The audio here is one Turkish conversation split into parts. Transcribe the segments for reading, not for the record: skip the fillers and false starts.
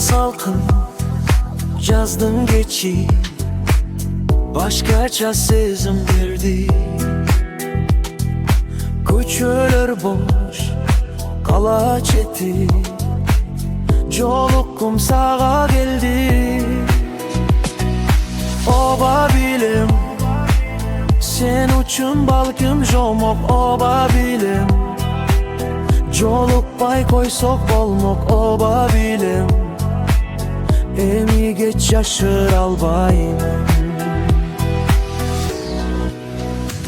salkın yazdın geçi, başkaça sezim verdi. Köçölөр boş kala çeti, jolukum sağa geldi. Oba bilim sen üçün balkım jomok, oba bilim jolukpay koysok bolmok, oba bilim emi geç yaşır albayım.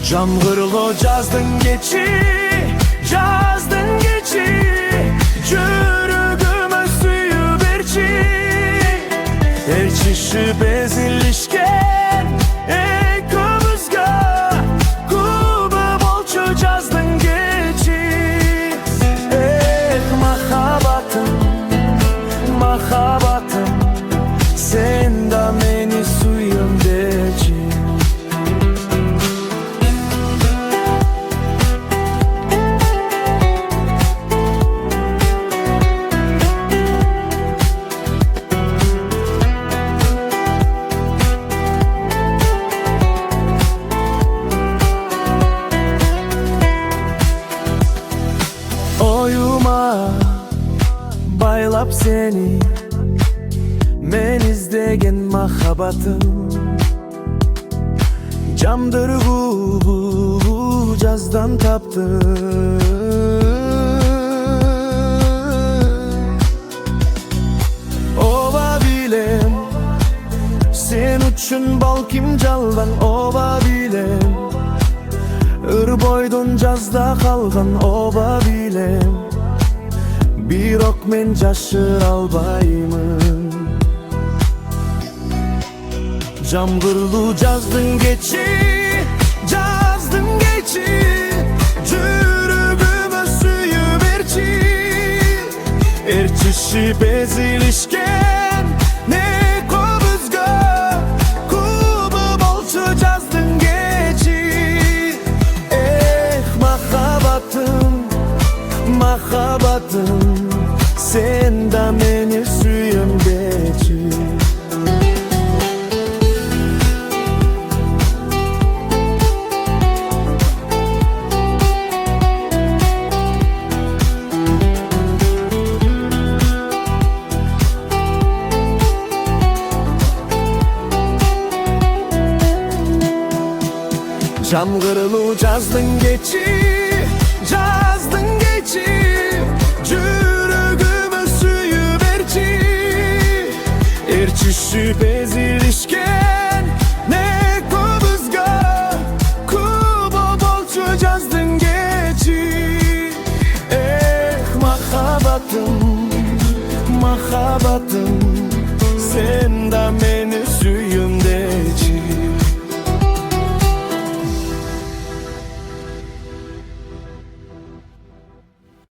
Jamgırlı jazdın geçi, jazdın geçi, jürügüme suyu berçi. Erçişi bezilişken ekümüzga, kubı bolçu jazdın geçi. Mahabatım, mahabatım, sen da meni suyum berçi. Oyuma baylap seni, men izlegen mahabatım. Camdır bu cazdan taptı. Ova bilem sen üçün balkim jaldan, ova bilem Irboydun jazda kalgan, oba bilem birok men jaşır albayımın. Jamgırlı jazdın geçi, jazdın geçi, jürügüme suyu berçi. Erçişi bezilişken ne kobuzga, kubu bolçu jazdın geçi. Mahabatım, sen da meni suyum geçi. Jamgırlı jazdın geçi, jazdın geçi, jürügüme suyu berçi. Erçişi bezilişken ne kobuzga, kubo bolçu jazdın geçi. Mahabatım, mahabatım, sen da meni suyu